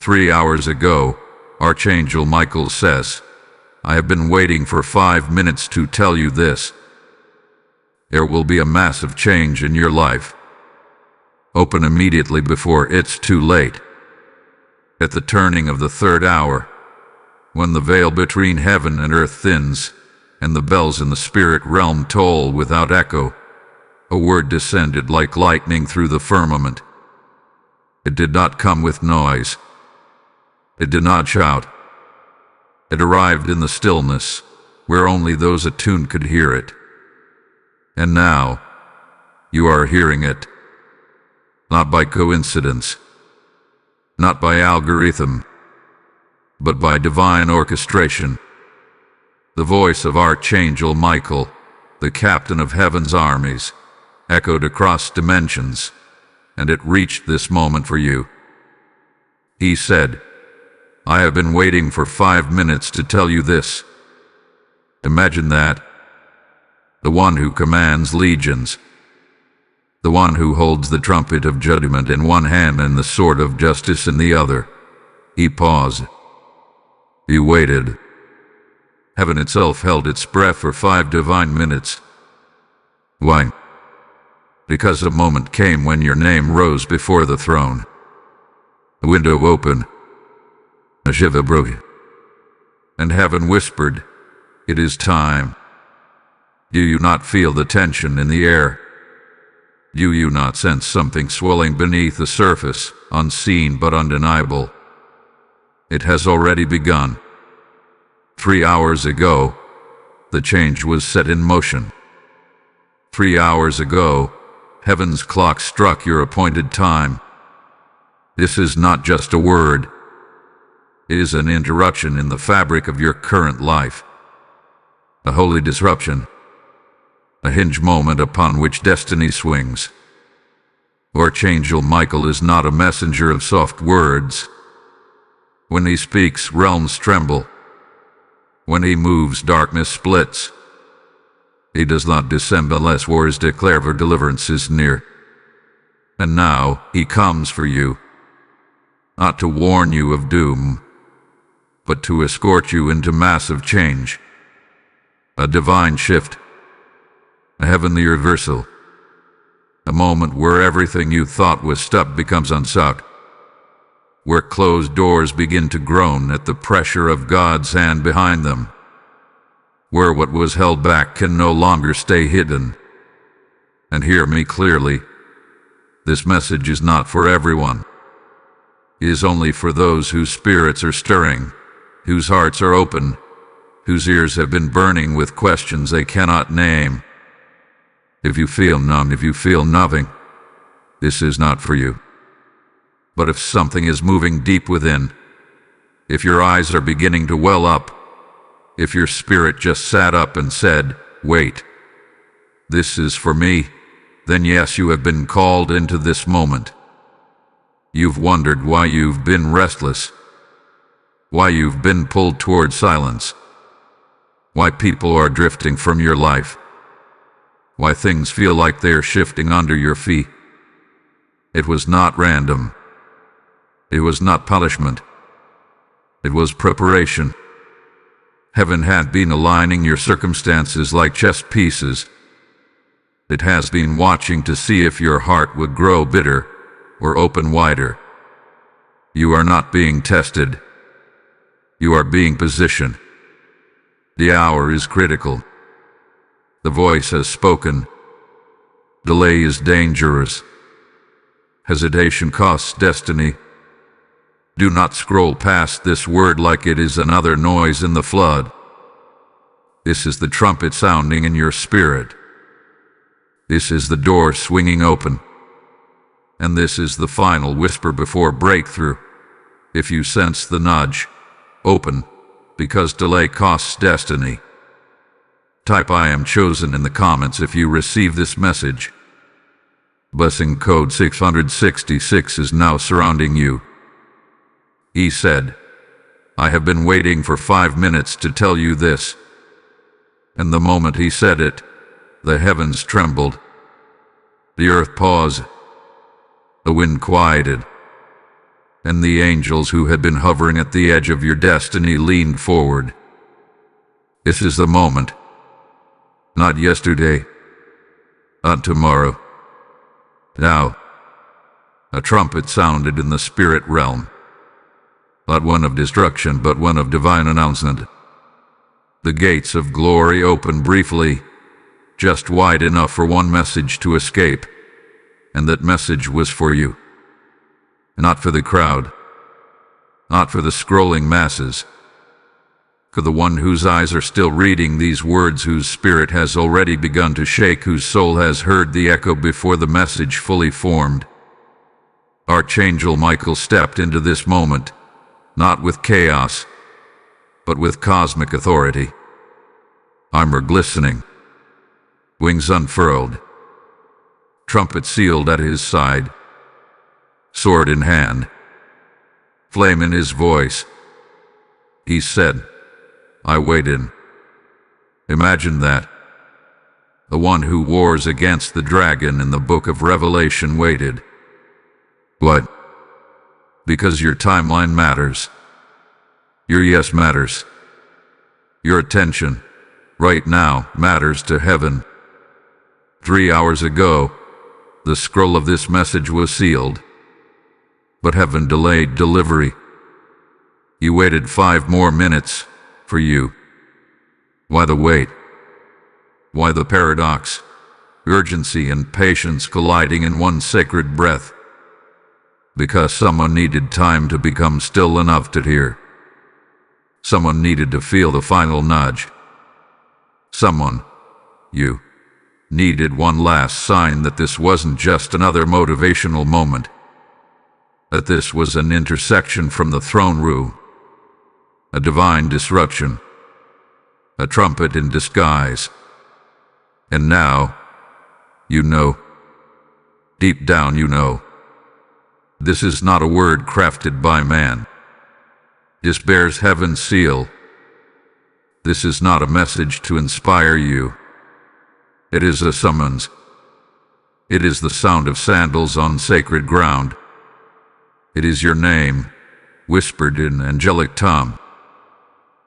3 hours ago, Archangel Michael says, I have been waiting for 5 minutes to tell you this. There will be a massive change in your life. Open immediately before it's too late. At the turning of the 3rd hour, when the veil between heaven and earth thins, and the bells in the spirit realm toll without echo, a word descended like lightning through the firmament. It did not come with noise. It did not shout. It arrived in the stillness, where only those attuned could hear it. And now, you are hearing it. Not by coincidence, not by algorithm, but by divine orchestration. The voice of Archangel Michael, the captain of heaven's armies, echoed across dimensions, and it reached this moment for you. He said, I have been waiting for 5 minutes to tell you this. Imagine that. The one who commands legions, the one who holds the trumpet of judgment in one hand and the sword of justice in the other. He paused. He waited. Heaven itself held its breath for 5 divine minutes. Why? Because a moment came when your name rose before the throne. A window opened. A shiver broke. And heaven whispered, it is time. Do you not feel the tension in the air? Do you not sense something swelling beneath the surface, unseen but undeniable? It has already begun. 3 hours ago, the change was set in motion. 3 hours ago, heaven's clock struck your appointed time. This is not just a word. It is an interruption in the fabric of your current life. A holy disruption. A hinge moment upon which destiny swings. Archangel Michael is not a messenger of soft words. When he speaks, realms tremble. When he moves, darkness splits. He does not descend unless war is declared or deliverance is near. And now he comes for you, not to warn you of doom, but to escort you into massive change. A divine shift. A heavenly reversal. A moment where everything you thought was stuck becomes unstuck. Where closed doors begin to groan at the pressure of God's hand behind them. Where what was held back can no longer stay hidden. And hear me clearly. This message is not for everyone. It is only for those whose spirits are stirring, whose hearts are open, whose ears have been burning with questions they cannot name. If you feel numb, if you feel nothing, this is not for you. But if something is moving deep within, if your eyes are beginning to well up, if your spirit just sat up and said, wait, this is for me, then yes, you have been called into this moment. You've wondered why you've been restless, why you've been pulled toward silence, why people are drifting from your life, why things feel like they're shifting under your feet. It was not random. It was not punishment. It was preparation. Heaven had been aligning your circumstances like chess pieces. It has been watching to see if your heart would grow bitter or open wider. You are not being tested. You are being positioned. The hour is critical. The voice has spoken. Delay is dangerous. Hesitation costs destiny. Do not scroll past this word like it is another noise in the flood. This is the trumpet sounding in your spirit. This is the door swinging open. And this is the final whisper before breakthrough. If you sense the nudge, open, because delay costs destiny. Type I am chosen in the comments if you receive this message. Blessing code 666 is now surrounding you. He said, I have been waiting for 5 minutes to tell you this. And the moment he said it, the heavens trembled. The earth paused. The wind quieted. and the angels who had been hovering at the edge of your destiny leaned forward. This is the moment. Not yesterday. Not tomorrow. Now. A trumpet sounded in the spirit realm. Not one of destruction, but one of divine announcement. The gates of glory opened briefly, just wide enough for one message to escape, and that message was for you. Not for the crowd, not for the scrolling masses, for the one whose eyes are still reading these words, whose spirit has already begun to shake, whose soul has heard the echo before the message fully formed. Archangel Michael stepped into this moment, not with chaos, but with cosmic authority. Armor glistening, wings unfurled, trumpet sealed at his side, sword in hand, flame in his voice. He said, I waited. Imagine that. The one who wars against the dragon in the book of Revelation waited. What? Because your timeline matters. Your yes matters. Your attention, right now, matters to heaven. 3 hours ago, the scroll of this message was sealed, but heaven delayed delivery. You waited 5 more minutes for you. Why the wait? Why the paradox? Urgency and patience colliding in one sacred breath. Because someone needed time to become still enough to hear. Someone needed to feel the final nudge. Someone, you, needed one last sign that this wasn't just another motivational moment. That this was an intersection from the throne room. A divine disruption. A trumpet in disguise. And now, you know. Deep down you know. This is not a word crafted by man. This bears heaven's seal. This is not a message to inspire you. It is a summons. It is the sound of sandals on sacred ground. It is your name, whispered in angelic tongue.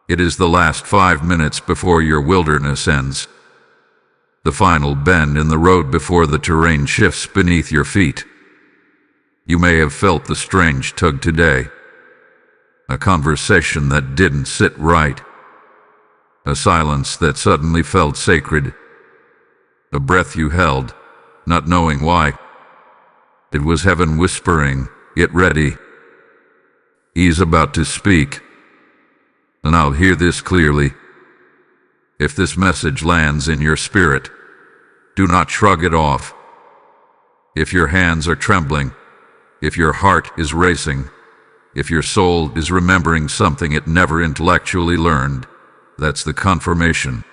It is the last 5 minutes before your wilderness ends. The final bend in the road before the terrain shifts beneath your feet. You may have felt the strange tug today. A conversation that didn't sit right. A silence that suddenly felt sacred. A breath you held, not knowing why. It was heaven whispering, get ready. He's about to speak. And I'll hear this clearly. If this message lands in your spirit, do not shrug it off. If your hands are trembling, if your heart is racing, if your soul is remembering something it never intellectually learned, that's the confirmation.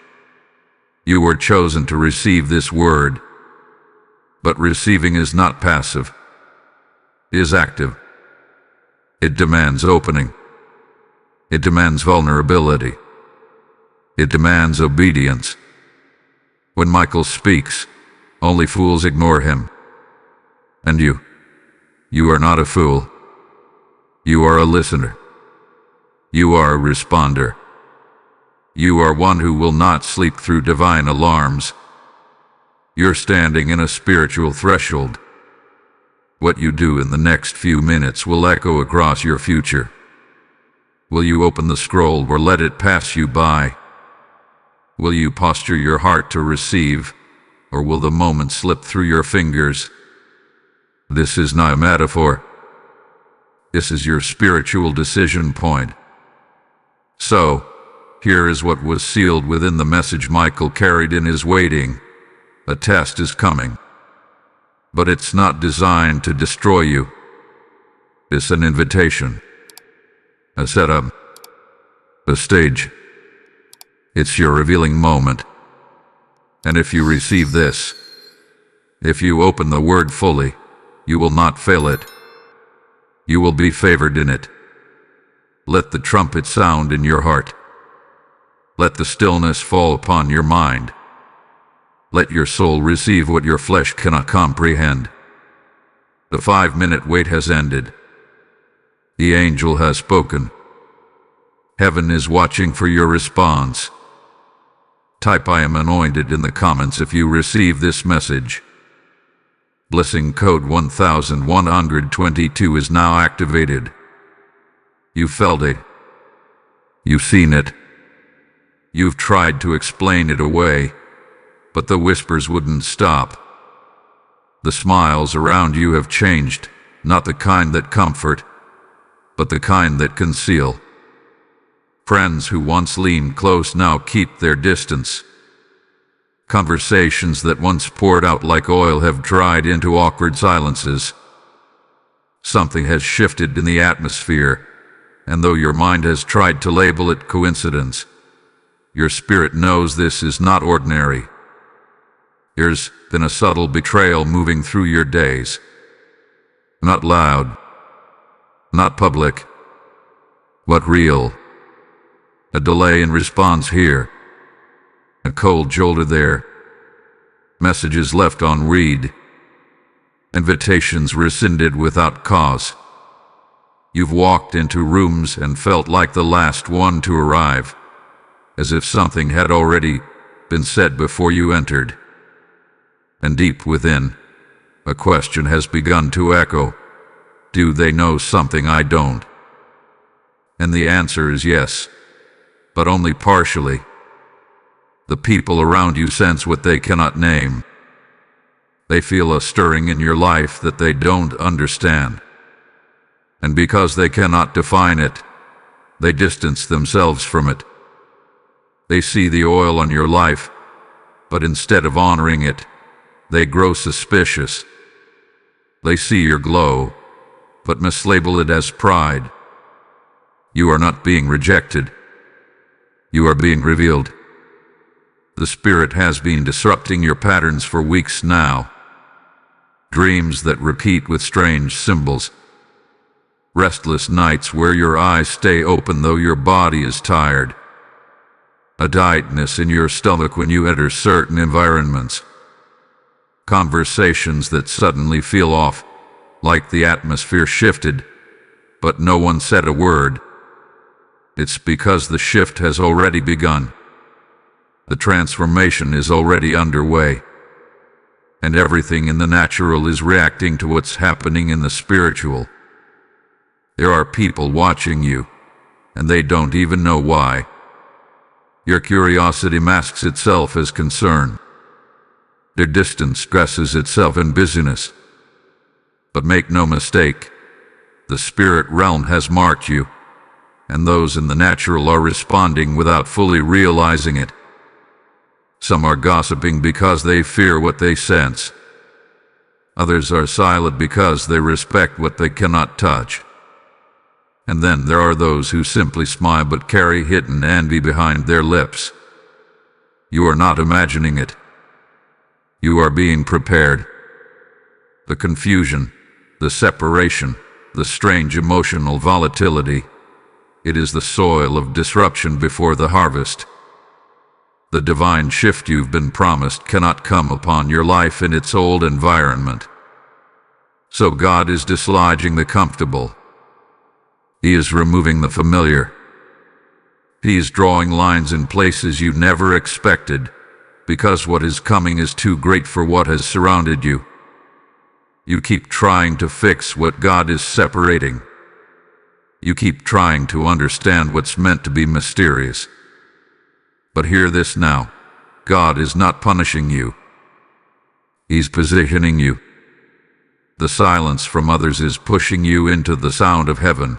You were chosen to receive this word. But receiving is not passive. It is active. It demands opening. It demands vulnerability. It demands obedience. When Michael speaks, only fools ignore him. And you are not a fool. You are a listener. You are a responder. You are one who will not sleep through divine alarms. You're standing in a spiritual threshold. What you do in the next few minutes will echo across your future. Will you open the scroll or let it pass you by? Will you posture your heart to receive, or will the moment slip through your fingers? This is not a metaphor. This is your spiritual decision point. So, here is what was sealed within the message Michael carried in his waiting. A test is coming. But it's not designed to destroy you. It's an invitation. A setup. A stage. It's your revealing moment. And if you receive this, if you open the word fully, you will not fail it. You will be favored in it. Let the trumpet sound in your heart. Let the stillness fall upon your mind. Let your soul receive what your flesh cannot comprehend. The 5-minute wait has ended. The angel has spoken. Heaven is watching for your response. Type "I am anointed" in the comments if you receive this message. Blessing code 1122 is now activated. You felt it. You've seen it. You've tried to explain it away, but the whispers wouldn't stop. The smiles around you have changed, not the kind that comfort, but the kind that conceal. Friends who once leaned close now keep their distance. Conversations that once poured out like oil have dried into awkward silences. Something has shifted in the atmosphere, and though your mind has tried to label it coincidence, your spirit knows this is not ordinary. There's been a subtle betrayal moving through your days. Not loud, not public, but real. A delay in response here, a cold shoulder there, messages left unread, invitations rescinded without cause. You've walked into rooms and felt like the last one to arrive, as if something had already been said before you entered. And deep within, a question has begun to echo. Do they know something I don't? And the answer is yes, but only partially. The people around you sense what they cannot name. They feel a stirring in your life that they don't understand. And because they cannot define it, they distance themselves from it. They see the oil on your life, but instead of honoring it, they grow suspicious. They see your glow, but mislabel it as pride. You are not being rejected. You are being revealed. The Spirit has been disrupting your patterns for weeks now. Dreams that repeat with strange symbols. Restless nights where your eyes stay open though your body is tired. A tightness in your stomach when you enter certain environments. Conversations that suddenly feel off, like the atmosphere shifted, but no one said a word. It's because the shift has already begun. The transformation is already underway. And everything in the natural is reacting to what's happening in the spiritual. There are people watching you, and they don't even know why. Your curiosity masks itself as concern. Their distance dresses itself in busyness. But make no mistake, the spirit realm has marked you, and those in the natural are responding without fully realizing it. Some are gossiping because they fear what they sense. Others are silent because they respect what they cannot touch. And then there are those who simply smile but carry hidden envy behind their lips. You are not imagining it. You are being prepared. The confusion, the separation, the strange emotional volatility, it is the soil of disruption before the harvest. The divine shift you've been promised cannot come upon your life in its old environment. So God is dislodging the comfortable. He is removing the familiar. He is drawing lines in places you never expected, because what is coming is too great for what has surrounded you. You keep trying to fix what God is separating. You keep trying to understand what's meant to be mysterious. But hear this now. God is not punishing you. He's positioning you. The silence from others is pushing you into the sound of heaven.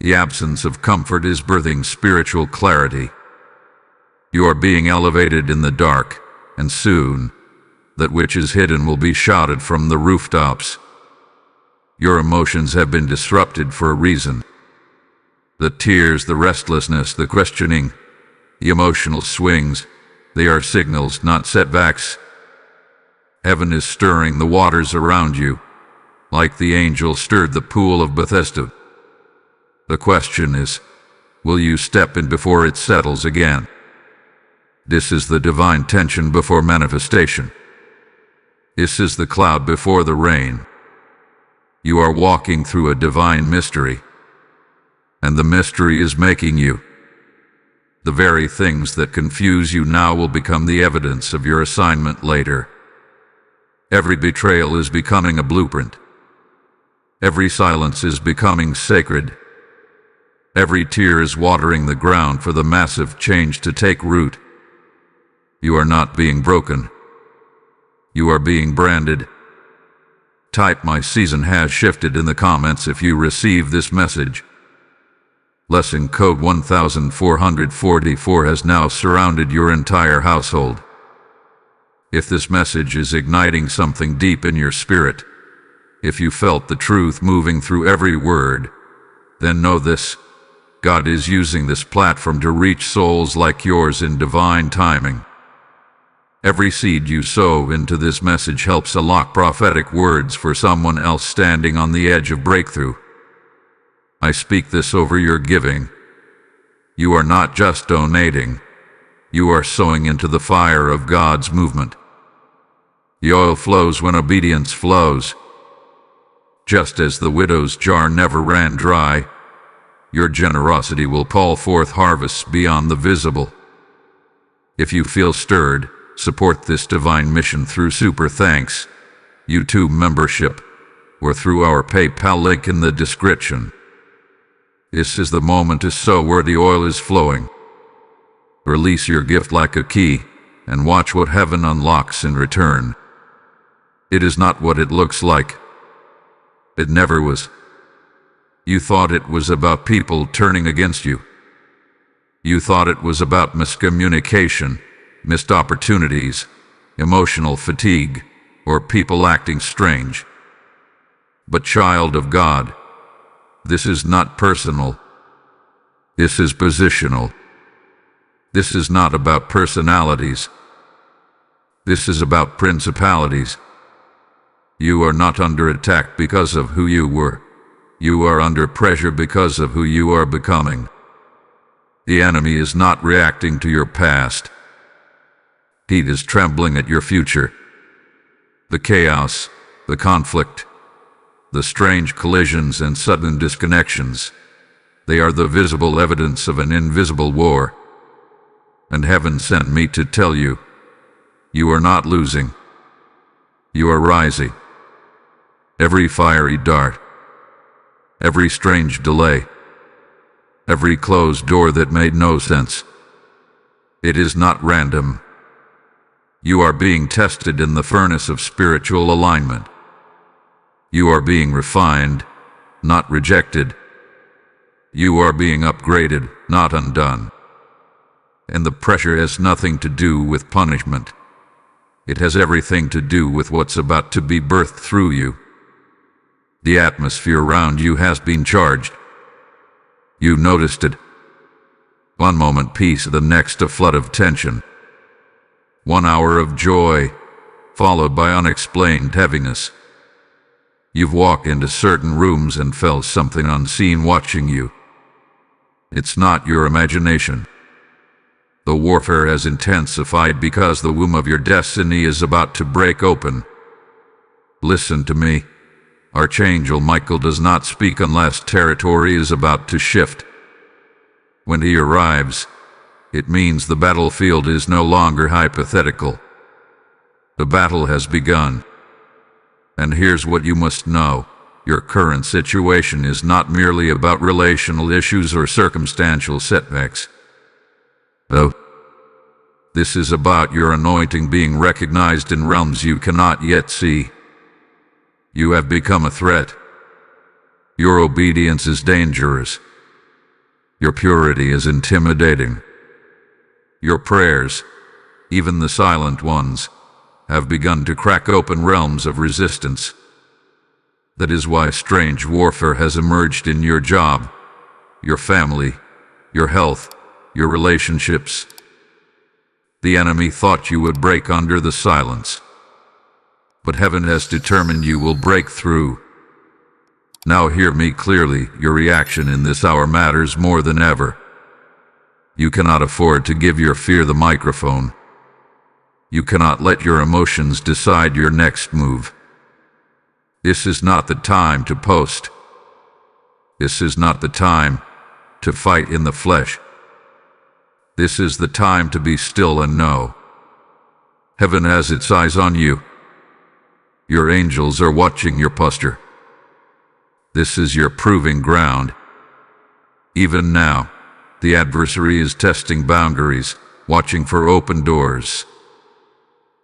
The absence of comfort is birthing spiritual clarity. You are being elevated in the dark, and soon, that which is hidden will be shouted from the rooftops. Your emotions have been disrupted for a reason. The tears, the restlessness, the questioning, the emotional swings, they are signals, not setbacks. Heaven is stirring the waters around you, like the angel stirred the pool of Bethesda. The question is, will you step in before it settles again? This is the divine tension before manifestation. This is the cloud before the rain. You are walking through a divine mystery, and the mystery is making you. The very things that confuse you now will become the evidence of your assignment later. Every betrayal is becoming a blueprint. Every silence is becoming sacred. Every tear is watering the ground for the massive change to take root. You are not being broken. You are being branded. Type "My season has shifted" in the comments if you receive this message. Lesson code 1444 has now surrounded your entire household. If this message is igniting something deep in your spirit, if you felt the truth moving through every word, then know this: God is using this platform to reach souls like yours in divine timing. Every seed you sow into this message helps unlock prophetic words for someone else standing on the edge of breakthrough. I speak this over your giving. You are not just donating. You are sowing into the fire of God's movement. The oil flows when obedience flows. Just as the widow's jar never ran dry, your generosity will call forth harvests beyond the visible. If you feel stirred, support this divine mission through Super Thanks, YouTube membership, or through our PayPal link in the description. This is the moment to sow where the oil is flowing. Release your gift like a key, and watch what heaven unlocks in return. It is not what it looks like. It never was. You thought it was about people turning against you. You thought it was about miscommunication, missed opportunities, emotional fatigue, or people acting strange. But child of God, this is not personal. This is positional. This is not about personalities. This is about principalities. You are not under attack because of who you were. You are under pressure because of who you are becoming. The enemy is not reacting to your past. He is trembling at your future. The chaos, the conflict, the strange collisions and sudden disconnections, they are the visible evidence of an invisible war. And heaven sent me to tell you, you are not losing. You are rising. Every fiery dart, every strange delay, every closed door that made no sense, it is not random. You are being tested in the furnace of spiritual alignment. You are being refined, not rejected. You are being upgraded, not undone. And the pressure has nothing to do with punishment. It has everything to do with what's about to be birthed through you. The atmosphere around you has been charged. You noticed it. One moment peace, the next a flood of tension. 1 hour of joy, followed by unexplained heaviness. You've walked into certain rooms and felt something unseen watching you. It's not your imagination. The warfare has intensified because the womb of your destiny is about to break open. Listen to me. Archangel Michael does not speak unless territory is about to shift. When he arrives, it means the battlefield is no longer hypothetical. The battle has begun. And here's what you must know. Your current situation is not merely about relational issues or circumstantial setbacks. No. This is about your anointing being recognized in realms you cannot yet see. You have become a threat. Your obedience is dangerous. Your purity is intimidating. Your prayers, even the silent ones, have begun to crack open realms of resistance. That is why strange warfare has emerged in your job, your family, your health, your relationships. The enemy thought you would break under the silence. But heaven has determined you will break through. Now hear me clearly, your reaction in this hour matters more than ever. You cannot afford to give your fear the microphone. You cannot let your emotions decide your next move. This is not the time to post. This is not the time to fight in the flesh. This is the time to be still and know. Heaven has its eyes on you. Your angels are watching your posture. This is your proving ground. Even now, the adversary is testing boundaries, watching for open doors.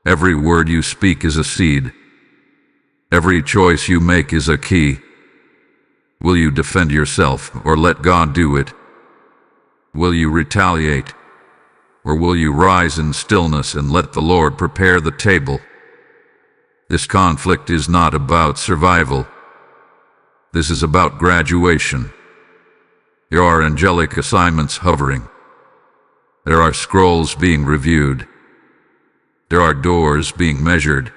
Every word you speak is a seed. Every choice you make is a key. Will you defend yourself or let God do it? Will you retaliate, or will you rise in stillness and let the Lord prepare the table? This conflict is not about survival. This is about graduation. There are angelic assignments hovering. There are scrolls being reviewed. There are doors being measured,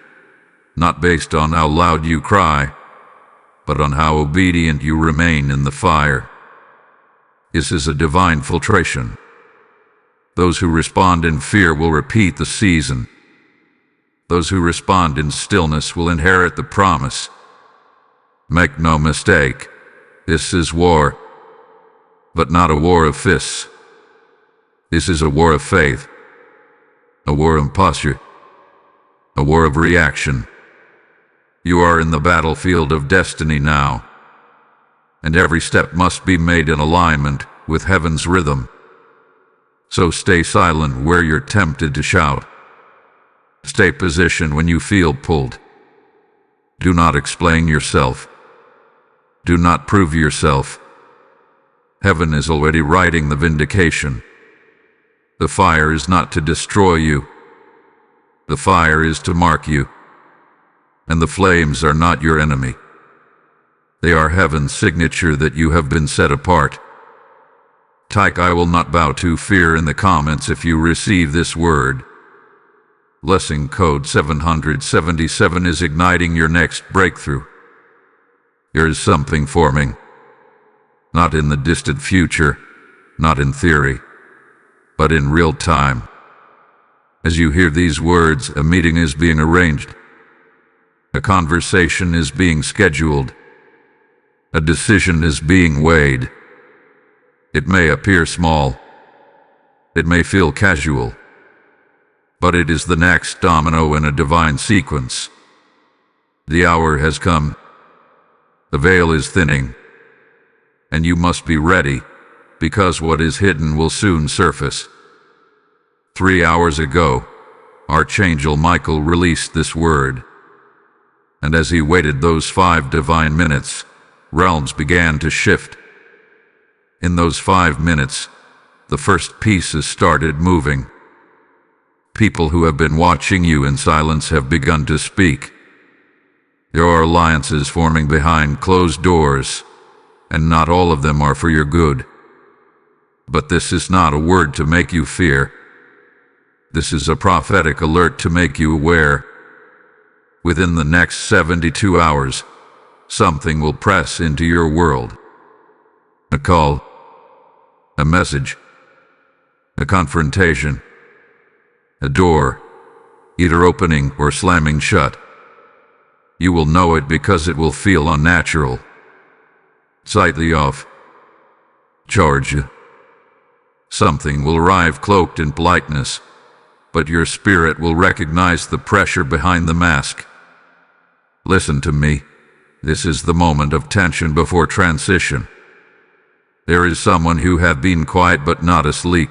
not based on how loud you cry, but on how obedient you remain in the fire. This is a divine filtration. Those who respond in fear will repeat the season. Those who respond in stillness will inherit the promise. Make no mistake, this is war, but not a war of fists. This is a war of faith, a war of posture, a war of reaction. You are in the battlefield of destiny now, and every step must be made in alignment with heaven's rhythm. So stay silent where you're tempted to shout. Stay positioned when you feel pulled. Do not explain yourself. Do not prove yourself. Heaven is already writing the vindication. The fire is not to destroy you. The fire is to mark you. And the flames are not your enemy. They are heaven's signature that you have been set apart. Type "I will not bow to fear" in the comments if you receive this word. Blessing code 777 is igniting your next breakthrough. There is something forming. Not in the distant future, not in theory, but in real time. As you hear these words, a meeting is being arranged. A conversation is being scheduled. A decision is being weighed. It may appear small. It may feel casual. But it is the next domino in a divine sequence. The hour has come. The veil is thinning. And you must be ready, because what is hidden will soon surface. 3 hours ago, Archangel Michael released this word. And as he waited those 5 divine minutes, realms began to shift. In those 5 minutes, the first pieces started moving. People who have been watching you in silence have begun to speak. There are alliances forming behind closed doors, and not all of them are for your good. But this is not a word to make you fear. This is a prophetic alert to make you aware. Within the next 72 hours, something will press into your world. A call, a message, a confrontation, a door, either opening or slamming shut. You will know it because it will feel unnatural, slightly off. Charge. Something will arrive cloaked in politeness, but your spirit will recognize the pressure behind the mask. Listen to me. This is the moment of tension before transition. There is someone who had been quiet but not asleep.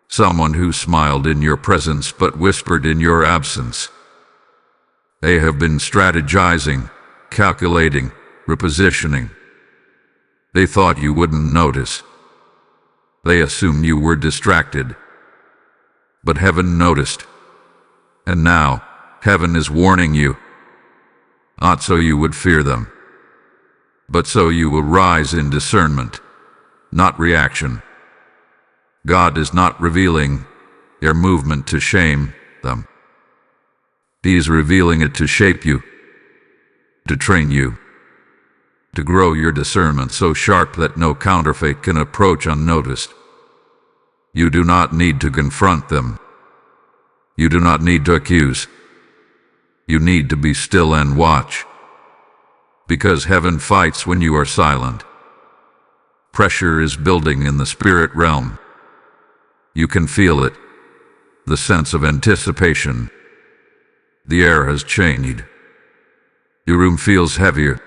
Someone who smiled in your presence but whispered in your absence. They have been strategizing, calculating, repositioning. They thought you wouldn't notice. They assumed you were distracted. But heaven noticed. And now, heaven is warning you. Not so you would fear them, but so you will rise in discernment, not reaction. God is not revealing their movement to shame them. He is revealing it to shape you, to train you, to grow your discernment so sharp that no counterfeit can approach unnoticed. You do not need to confront them. You do not need to accuse. You need to be still and watch. because heaven fights when you are silent. Pressure is building in the spirit realm. You can feel it, the sense of anticipation. The air has changed. Your room feels heavier.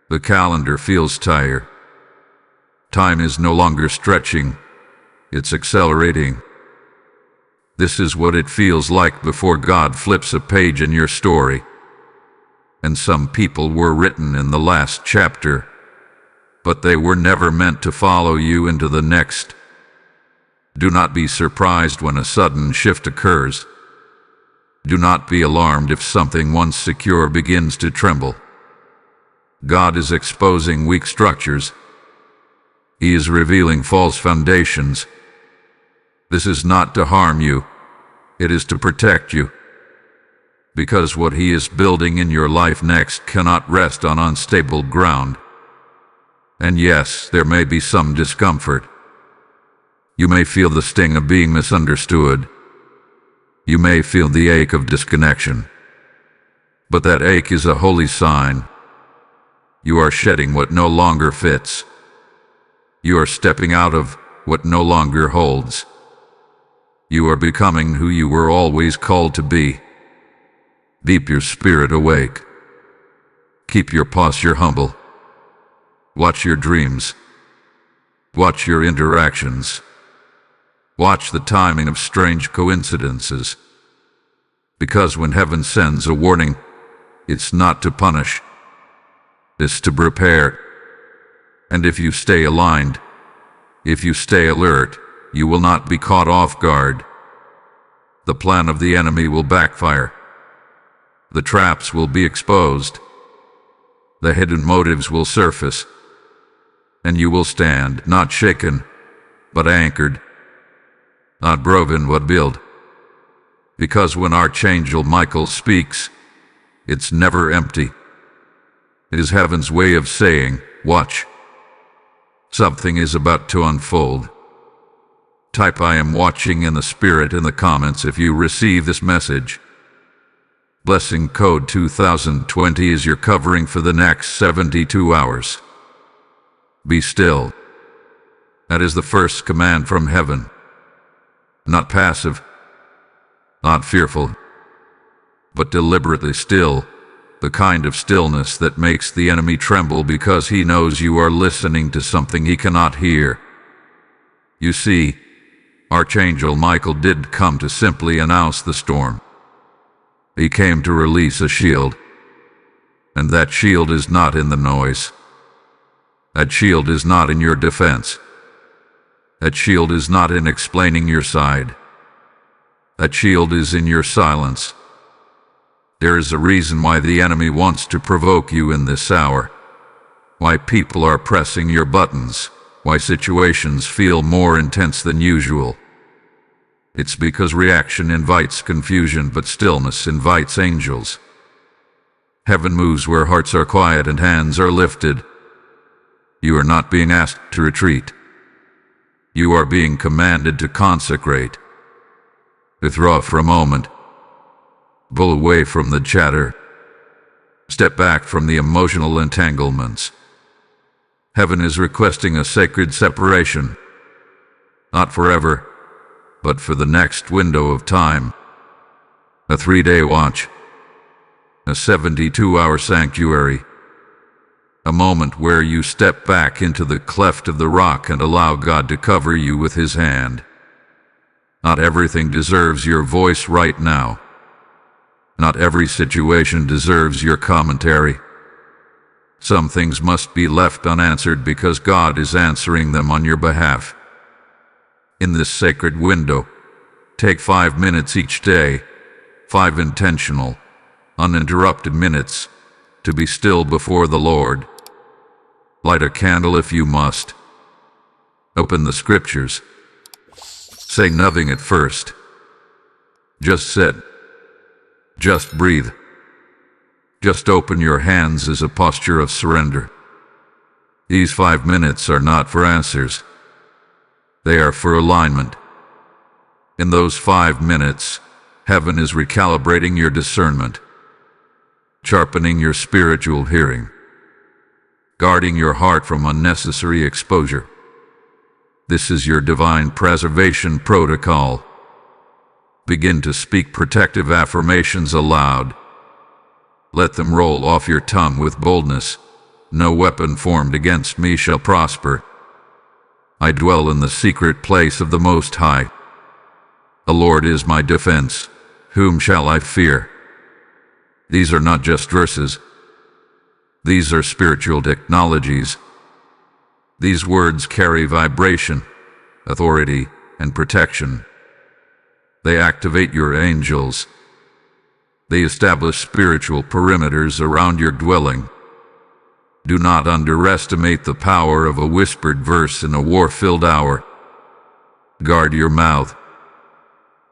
The calendar feels tired. Time is no longer stretching, it's accelerating. This is what it feels like before God flips a page in your story. And some people were written in the last chapter, but they were never meant to follow you into the next. Do not be surprised when a sudden shift occurs. Do not be alarmed if something once secure begins to tremble. God is exposing weak structures. He is revealing false foundations. This is not to harm you. It is to protect you. Because what He is building in your life next cannot rest on unstable ground. And yes, there may be some discomfort. You may feel the sting of being misunderstood. You may feel the ache of disconnection. But that ache is a holy sign. You are shedding what no longer fits. You are stepping out of what no longer holds. You are becoming who you were always called to be. Keep your spirit awake. Keep your posture humble. Watch your dreams. Watch your interactions. Watch the timing of strange coincidences. Because when heaven sends a warning, it's not to punish. It's to prepare. And if you stay aligned, if you stay alert, you will not be caught off guard. The plan of the enemy will backfire. The traps will be exposed. The hidden motives will surface. And you will stand, not shaken, but anchored. Not broken, but built. Because when Archangel Michael speaks, it's never empty. It is heaven's way of saying, watch. Something is about to unfold. Type "I am watching" in the spirit in the comments if you receive this message. Blessing code 2020 is your covering for the next 72 hours. Be still. That is the first command from heaven. Not passive, not fearful, but deliberately still, the kind of stillness that makes the enemy tremble because he knows you are listening to something he cannot hear. You see, Archangel Michael did come to simply announce the storm. He came to release a shield, and that shield is not in the noise. That shield is not in your defense. That shield is not in explaining your side. That shield is in your silence. There is a reason why the enemy wants to provoke you in this hour. Why people are pressing your buttons. Why situations feel more intense than usual. It's because reaction invites confusion, but stillness invites angels. Heaven moves where hearts are quiet and hands are lifted. You are not being asked to retreat. You are being commanded to consecrate. Withdraw for a moment. Pull away from the chatter. Step back from the emotional entanglements. Heaven is requesting a sacred separation. Not forever, but for the next window of time. A 3-day watch. A 72-hour sanctuary. A moment where you step back into the cleft of the rock and allow God to cover you with His hand. Not everything deserves your voice right now. Not every situation deserves your commentary. Some things must be left unanswered because God is answering them on your behalf. In this sacred window, take 5 minutes each day, 5 intentional, uninterrupted minutes, to be still before the Lord. Light a candle if you must. Open the scriptures. Say nothing at first. Just sit. Just breathe. Just open your hands as a posture of surrender. These 5 minutes are not for answers. They are for alignment. In those 5 minutes, heaven is recalibrating your discernment. sharpening your spiritual hearing, guarding your heart from unnecessary exposure. This is your divine preservation protocol. Begin to speak protective affirmations aloud. Let them roll off your tongue with boldness. No weapon formed against me shall prosper. I dwell in the secret place of the Most High. The Lord is my defense. Whom shall I fear? These are not just verses. These are spiritual technologies. These words carry vibration, authority, and protection. They activate your angels. They establish spiritual perimeters around your dwelling. Do not underestimate the power of a whispered verse in a war-filled hour. Guard your mouth.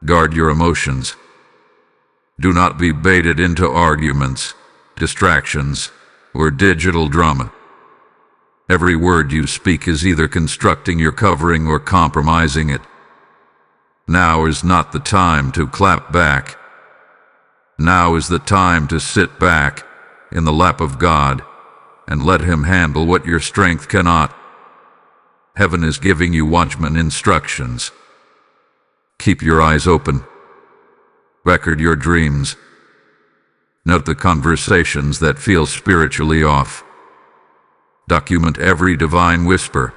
Guard your emotions. Do not be baited into arguments, distractions, or digital drama. Every word you speak is either constructing your covering or compromising it. Now is not the time to clap back. Now is the time to sit back in the lap of God and let Him handle what your strength cannot. Heaven is giving you watchman instructions. Keep your eyes open. Record your dreams. Note the conversations that feel spiritually off. Document every divine whisper.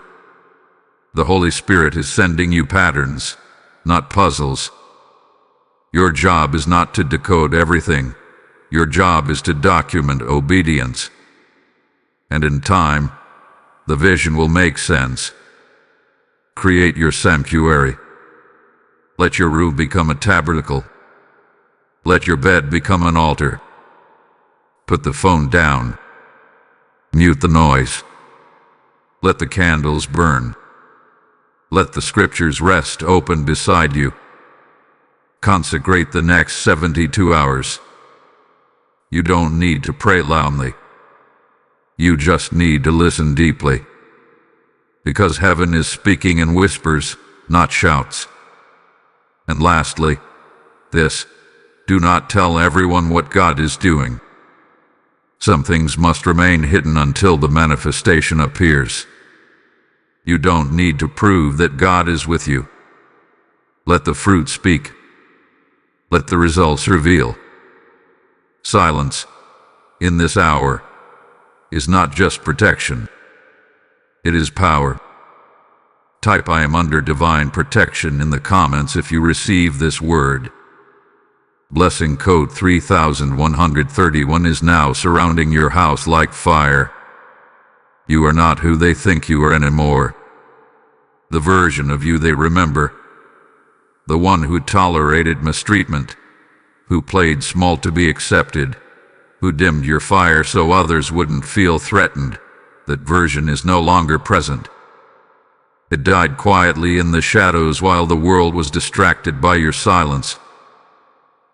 The Holy Spirit is sending you patterns, not puzzles. Your job is not to decode everything. Your job is to document obedience. And in time, the vision will make sense. Create your sanctuary. Let your room become a tabernacle. Let your bed become an altar. Put the phone down. Mute the noise. Let the candles burn. Let the scriptures rest open beside you. Consecrate the next 72 hours. You don't need to pray loudly. You just need to listen deeply. Because heaven is speaking in whispers, not shouts. And lastly, this: do not tell everyone what God is doing. Some things must remain hidden until the manifestation appears. You don't need to prove that God is with you. Let the fruit speak. Let the results reveal. Silence, in this hour, is not just protection. It is power. Type "I am under divine protection" in the comments if you receive this word. Blessing code 3131 is now surrounding your house like fire. You are not who they think you are anymore. The version of you they remember. The one who tolerated mistreatment, who played small to be accepted, who dimmed your fire so others wouldn't feel threatened. That version is no longer present. It died quietly in the shadows while the world was distracted by your silence.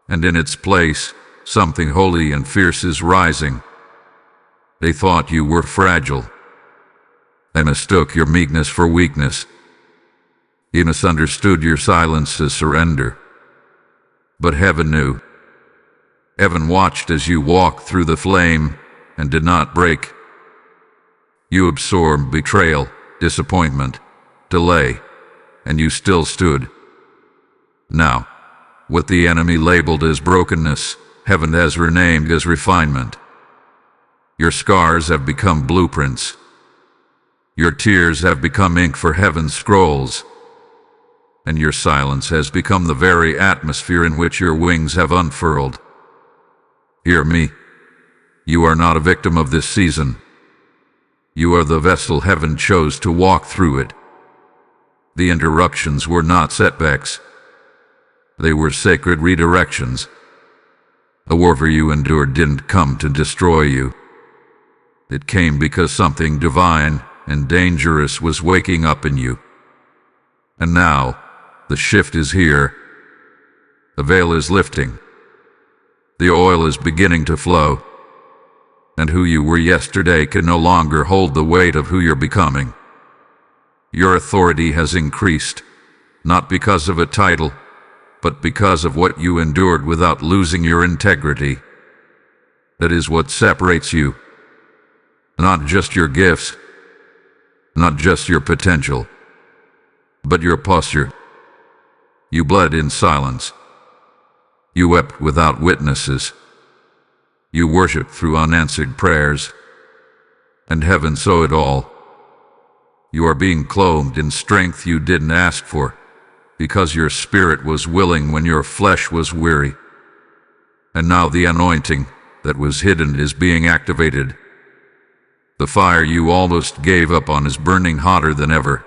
And in its place, something holy and fierce is rising. They thought you were fragile. They mistook your meekness for weakness. You misunderstood your silence as surrender. But heaven knew. Heaven watched as you walked through the flame and did not break. You absorbed betrayal, disappointment, delay, and you still stood. Now, what the enemy labeled as brokenness, heaven has renamed as refinement. Your scars have become blueprints. Your tears have become ink for heaven's scrolls. And your silence has become the very atmosphere in which your wings have unfurled. Hear me. You are not a victim of this season. You are the vessel heaven chose to walk through it. The interruptions were not setbacks. They were sacred redirections. The warfare you endured didn't come to destroy you. It came because something divine and dangerous was waking up in you. And now, the shift is here. The veil is lifting. The oil is beginning to flow. And who you were yesterday can no longer hold the weight of who you're becoming. Your authority has increased, not because of a title, but because of what you endured without losing your integrity. That is what separates you. Not just your gifts, not just your potential, but your posture. You bled in silence. You wept without witnesses. You worshiped through unanswered prayers, and heaven saw it all. You are being clothed in strength you didn't ask for, because your spirit was willing when your flesh was weary. And now the anointing that was hidden is being activated. The fire you almost gave up on is burning hotter than ever.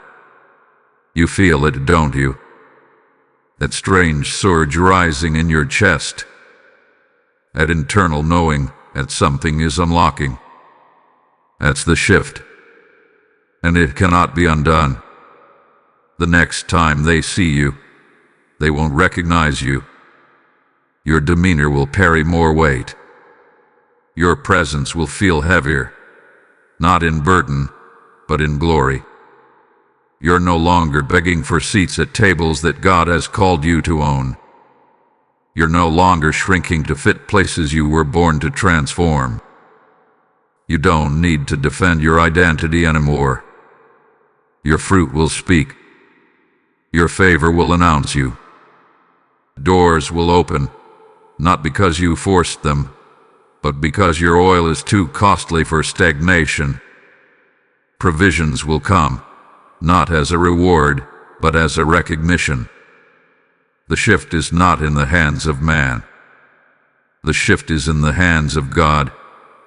You feel it, don't you? That strange surge rising in your chest. That internal knowing that something is unlocking. That's the shift. And it cannot be undone. The next time they see you, they won't recognize you. Your demeanor will carry more weight. Your presence will feel heavier, not in burden, but in glory. You're no longer begging for seats at tables that God has called you to own. You're no longer shrinking to fit places you were born to transform. You don't need to defend your identity anymore. Your fruit will speak. Your favor will announce you. Doors will open, not because you forced them, but because your oil is too costly for stagnation. Provisions will come, not as a reward, but as a recognition. The shift is not in the hands of man. The shift is in the hands of God,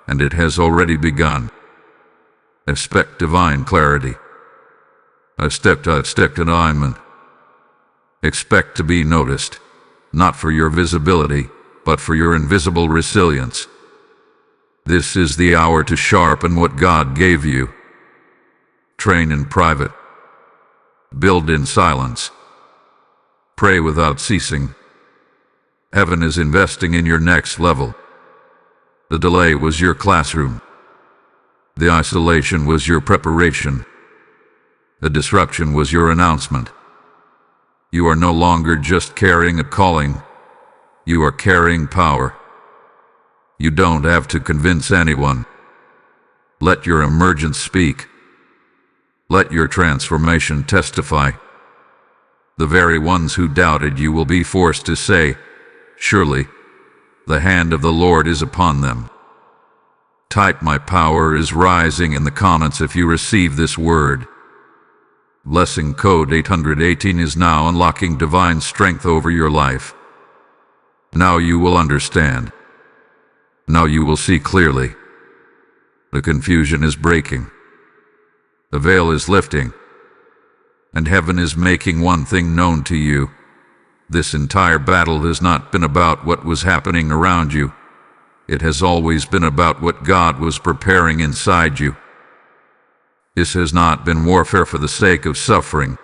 and it has already begun. Expect divine clarity. Expect alignment. Expect to be noticed, not for your visibility, but for your invisible resilience. This is the hour to sharpen what God gave you. Train in private. Build in silence. Pray without ceasing. Heaven is investing in your next level. The delay was your classroom. The isolation was your preparation. The disruption was your announcement. You are no longer just carrying a calling. You are carrying power. You don't have to convince anyone. Let your emergence speak. Let your transformation testify. The very ones who doubted you will be forced to say, "Surely, the hand of the Lord is upon them." Type "My power is rising" in the comments if you receive this word. Blessing code 818 is now unlocking divine strength over your life. Now you will understand. Now you will see clearly. The confusion is breaking. The veil is lifting. And heaven is making one thing known to you. This entire battle has not been about what was happening around you. It has always been about what God was preparing inside you. This has not been warfare for the sake of suffering.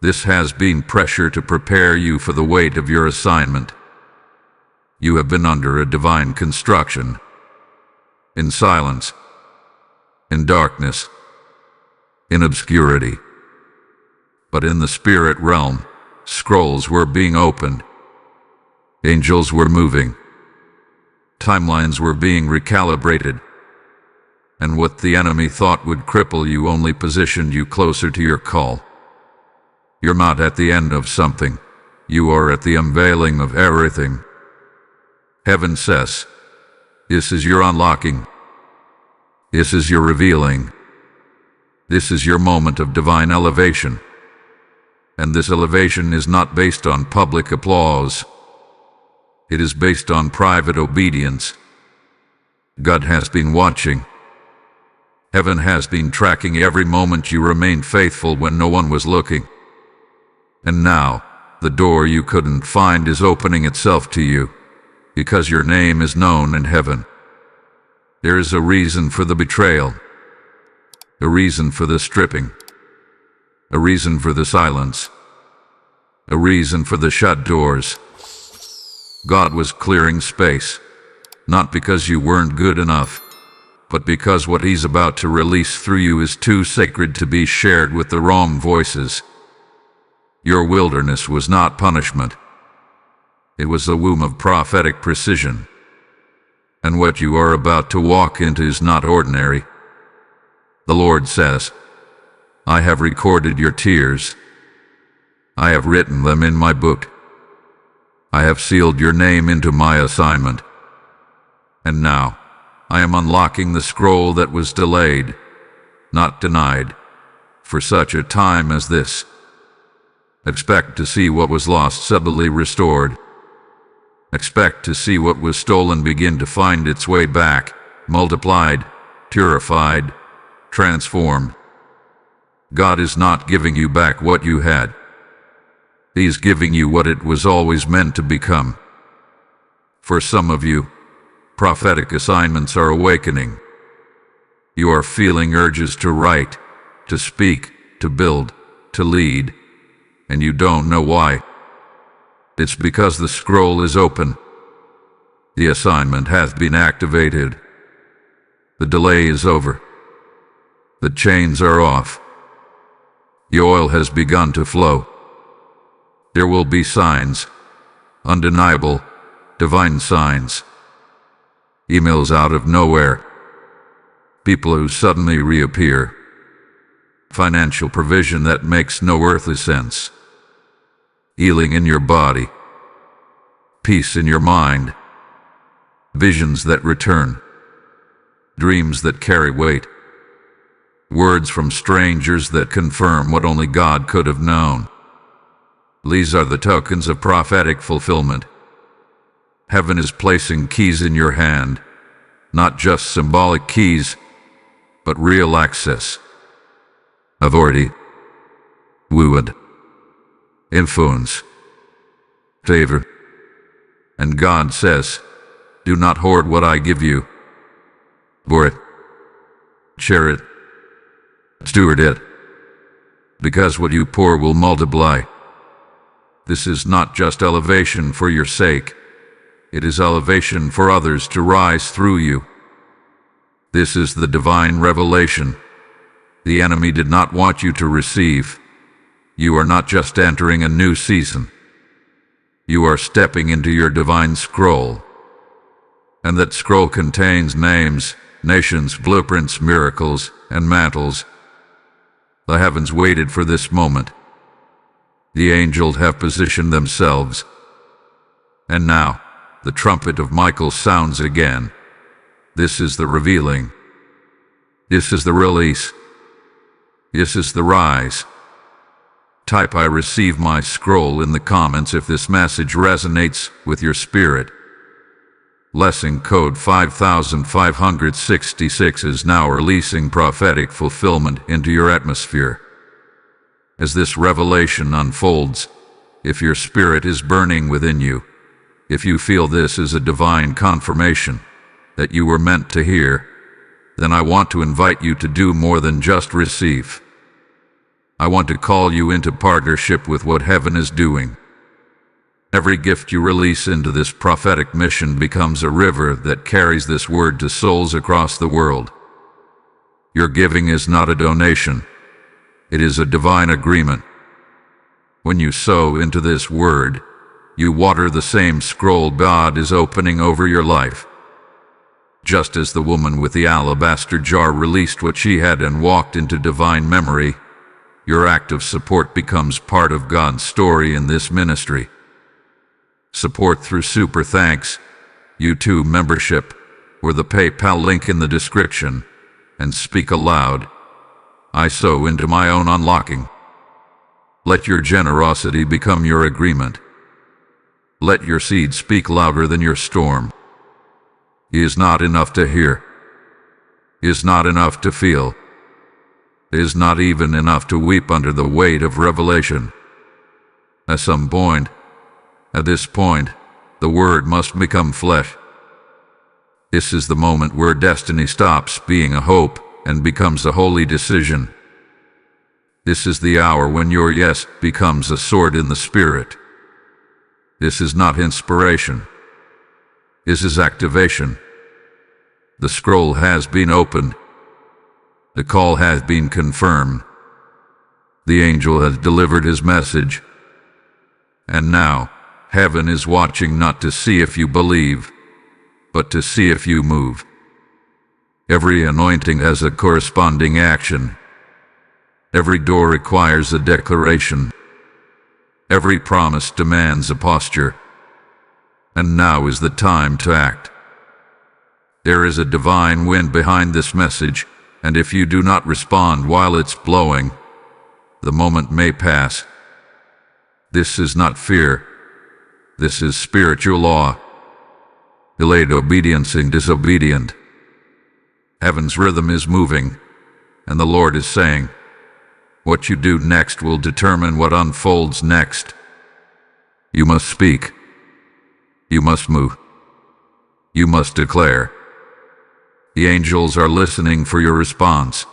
This has been pressure to prepare you for the weight of your assignment. You have been under a divine construction. In silence. In darkness. In obscurity. But in the spirit realm, scrolls were being opened. Angels were moving. Timelines were being recalibrated. And what the enemy thought would cripple you only positioned you closer to your call. You're not at the end of something. You are at the unveiling of everything. Heaven says, this is your unlocking. This is your revealing. This is your moment of divine elevation. And this elevation is not based on public applause. It is based on private obedience. God has been watching. Heaven has been tracking every moment you remained faithful when no one was looking. And now, the door you couldn't find is opening itself to you, because your name is known in heaven. There is a reason for the betrayal, a reason for the stripping, a reason for the silence, a reason for the shut doors. God was clearing space, not because you weren't good enough, but because what He's about to release through you is too sacred to be shared with the wrong voices. Your wilderness was not punishment. It was the womb of prophetic precision. And what you are about to walk into is not ordinary. The Lord says, I have recorded your tears. I have written them in my book. I have sealed your name into my assignment. And now, I am unlocking the scroll that was delayed, not denied, for such a time as this. Expect to see what was lost suddenly restored. Expect to see what was stolen begin to find its way back, multiplied, purified, transformed. God is not giving you back what you had. He's giving you what it was always meant to become. For some of you, prophetic assignments are awakening. You are feeling urges to write, to speak, to build, to lead, and you don't know why. It's because the scroll is open. The assignment has been activated. The delay is over. The chains are off. The oil has begun to flow. There will be signs, undeniable, divine signs. Emails out of nowhere. People who suddenly reappear. Financial provision that makes no earthly sense. Healing in your body. Peace in your mind. Visions that return. Dreams that carry weight. Words from strangers that confirm what only God could have known. These are the tokens of prophetic fulfillment. Heaven is placing keys in your hand, not just symbolic keys, but real access. Authority, fluid, influence, favor. And God says, do not hoard what I give you. For it, share it, steward it, because what you pour will multiply. This is not just elevation for your sake. It is elevation for others to rise through you. This is the divine revelation. The enemy did not want you to receive. You are not just entering a new season. You are stepping into your divine scroll. And that scroll contains names, nations, blueprints, miracles, and mantles. The heavens waited for this moment. The angels have positioned themselves. And now, the trumpet of Michael sounds again. This is the revealing. This is the release. This is the rise. Type I receive my scroll in the comments if this message resonates with your spirit. Lesson code 5566 is now releasing prophetic fulfillment into your atmosphere. As this revelation unfolds, if your spirit is burning within you, if you feel this is a divine confirmation that you were meant to hear, then I want to invite you to do more than just receive. I want to call you into partnership with what heaven is doing. Every gift you release into this prophetic mission becomes a river that carries this word to souls across the world. Your giving is not a donation. It is a divine agreement. When you sow into this word, you water the same scroll God is opening over your life. Just as the woman with the alabaster jar released what she had and walked into divine memory, your act of support becomes part of God's story in this ministry. Support through Super Thanks, YouTube membership, or the PayPal link in the description, and speak aloud. I sow into my own unlocking. Let your generosity become your agreement. Let your seed speak louder than your storm. It is not enough to hear. It is not enough to feel. It is not even enough to weep under the weight of revelation. At this point, the word must become flesh. This is the moment where destiny stops being a hope and becomes a holy decision. This is the hour when your yes becomes a sword in the spirit. This is not inspiration. This is activation. The scroll has been opened. The call has been confirmed. The angel has delivered his message. And now, heaven is watching not to see if you believe, but to see if you move. Every anointing has a corresponding action. Every door requires a declaration. Every promise demands a posture. And now is the time to act. There is a divine wind behind this message, and if you do not respond while it's blowing, the moment may pass. This is not fear. This is spiritual law. Delayed obedience in disobedient. Heaven's rhythm is moving, and the Lord is saying, what you do next will determine what unfolds next. You must speak. You must move. You must declare. The angels are listening for your response.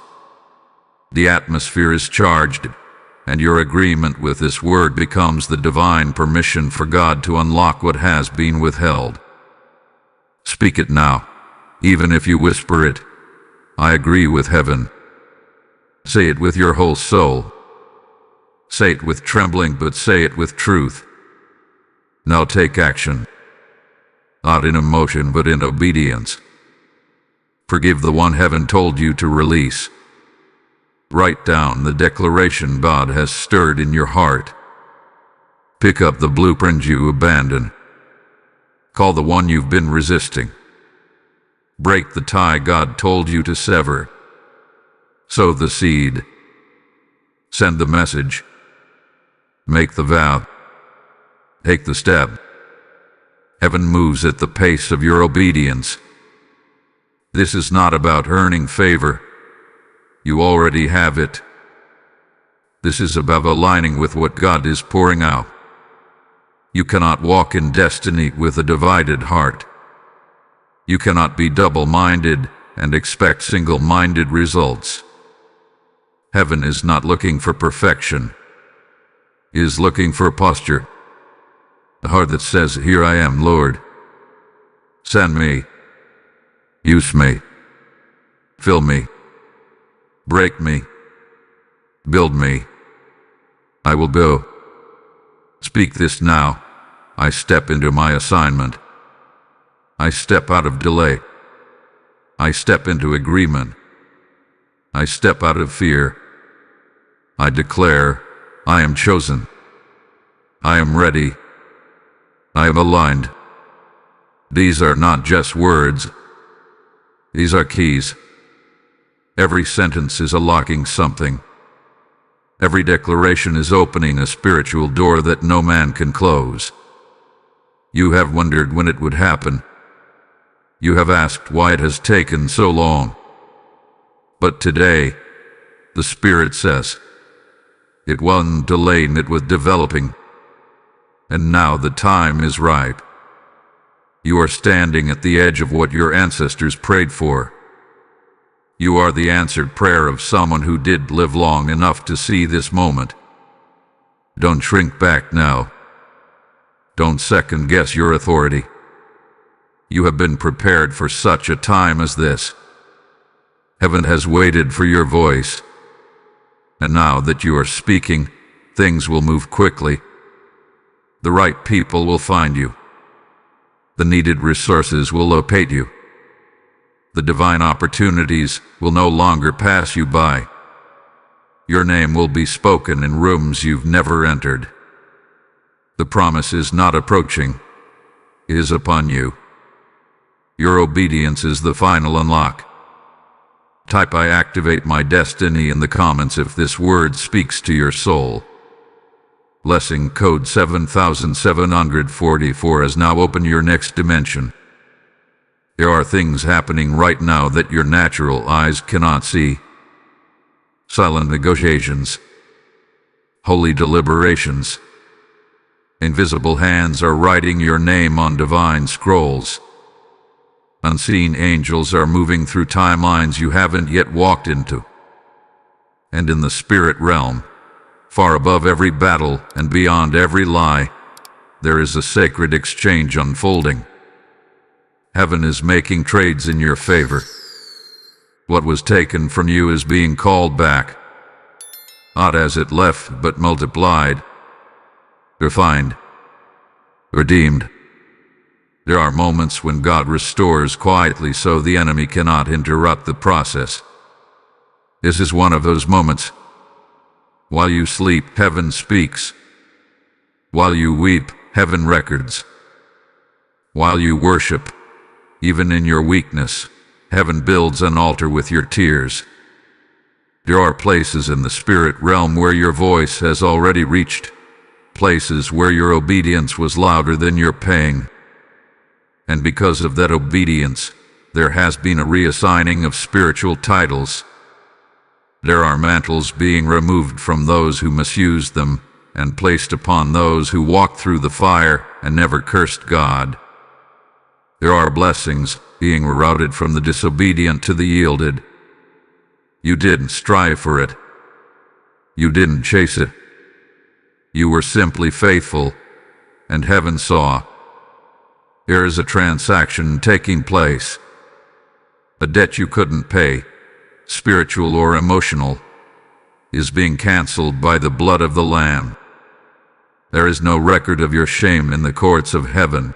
The atmosphere is charged, and your agreement with this word becomes the divine permission for God to unlock what has been withheld. Speak it now, even if you whisper it. I agree with heaven. Say it with your whole soul. Say it with trembling, but say it with truth. Now take action. Not in emotion, but in obedience. Forgive the one heaven told you to release. Write down the declaration God has stirred in your heart. Pick up the blueprint you abandoned. Call the one you've been resisting. Break the tie God told you to sever. Sow the seed. Send the message. Make the vow. Take the step. Heaven moves at the pace of your obedience. This is not about earning favor. You already have it. This is about aligning with what God is pouring out. You cannot walk in destiny with a divided heart. You cannot be double-minded and expect single-minded results. Heaven is not looking for perfection. It is looking for posture. A heart that says, here I am, Lord. Send me. Use me. Fill me. Break me. Build me. I will go. Speak this now. I step into my assignment. I step out of delay. I step into agreement. I step out of fear. I declare, I am chosen. I am ready. I am aligned. These are not just words. These are keys. Every sentence is unlocking something. Every declaration is opening a spiritual door that no man can close. You have wondered when it would happen. You have asked why it has taken so long. But today, the Spirit says, it wasn't delaying, it was developing. And now the time is ripe. You are standing at the edge of what your ancestors prayed for. You are the answered prayer of someone who did live long enough to see this moment. Don't shrink back now. Don't second-guess your authority. You have been prepared for such a time as this. Heaven has waited for your voice. And now that you are speaking, things will move quickly. The right people will find you. The needed resources will locate you. The divine opportunities will no longer pass you by. Your name will be spoken in rooms you've never entered. The promise is not approaching. It is upon you. Your obedience is the final unlock. Type I activate my destiny in the comments if this word speaks to your soul. Blessing code 7744 has now opened your next dimension. There are things happening right now that your natural eyes cannot see. Silent negotiations. Holy deliberations. Invisible hands are writing your name on divine scrolls. Unseen angels are moving through timelines you haven't yet walked into. And in the spirit realm, far above every battle and beyond every lie, there is a sacred exchange unfolding. Heaven is making trades in your favor. What was taken from you is being called back, not as it left, but multiplied, refined, redeemed, There are moments when God restores quietly so the enemy cannot interrupt the process. This is one of those moments. While you sleep, heaven speaks. While you weep, heaven records. While you worship, even in your weakness, heaven builds an altar with your tears. There are places in the spirit realm where your voice has already reached, places where your obedience was louder than your pain. And because of that obedience, there has been a reassigning of spiritual titles. There are mantles being removed from those who misused them and placed upon those who walked through the fire and never cursed God. There are blessings being routed from the disobedient to the yielded. You didn't strive for it. You didn't chase it. You were simply faithful, and heaven saw. There is a transaction taking place. A debt you couldn't pay, spiritual or emotional, is being canceled by the blood of the Lamb. There is no record of your shame in the courts of heaven.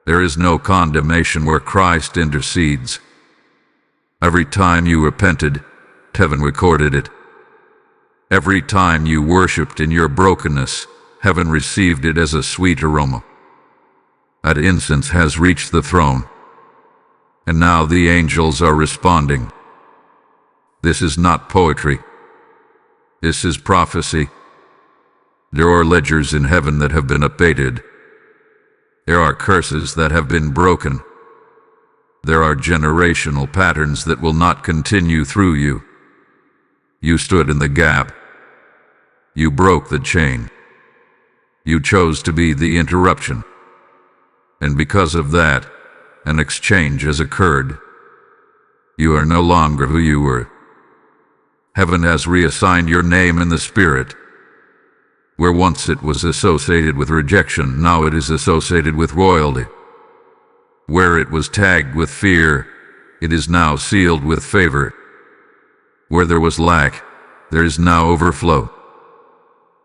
There is no condemnation where Christ intercedes. Every time you repented, heaven recorded it. Every time you worshipped in your brokenness, heaven received it as a sweet aroma. That incense has reached the throne, and now the angels are responding. This is not poetry. This is prophecy. There are ledgers in heaven that have been abated. There are curses that have been broken. There are generational patterns that will not continue through you. You stood in the gap. You broke the chain. You chose to be the interruption. And because of that, an exchange has occurred. You are no longer who you were. Heaven has reassigned your name in the Spirit. Where once it was associated with rejection, now it is associated with royalty. Where it was tagged with fear, it is now sealed with favor. Where there was lack, there is now overflow.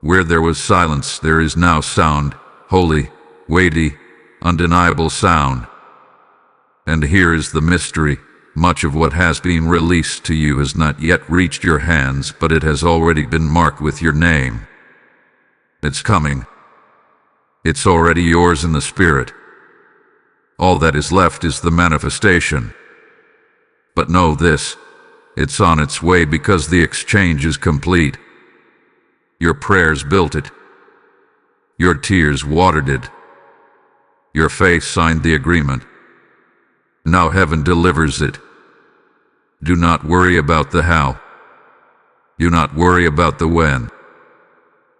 Where there was silence, there is now sound, holy, weighty, undeniable sound. And here is the mystery. Much of what has been released to you has not yet reached your hands, but it has already been marked with your name. It's coming. It's already yours in the Spirit. All that is left is the manifestation. But know this, it's on its way because the exchange is complete. Your prayers built it. Your tears watered it. Your faith signed the agreement. Now heaven delivers it. Do not worry about the how. Do not worry about the when.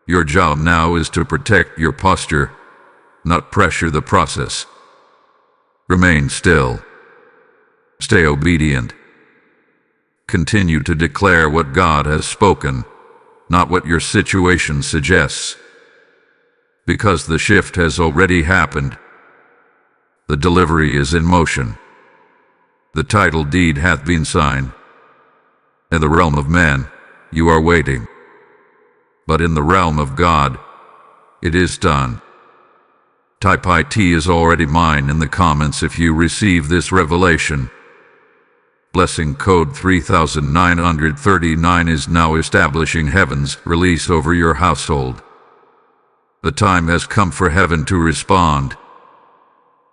Your job now is to protect your posture, not pressure the process. Remain still. Stay obedient. Continue to declare what God has spoken, not what your situation suggests. Because the shift has already happened. The delivery is in motion. The title deed hath been signed. In the realm of man, you are waiting. But in the realm of God, it is done. Type IT is already mine in the comments if you receive this revelation. Blessing code 3939 is now establishing heaven's release over your household. The time has come for heaven to respond.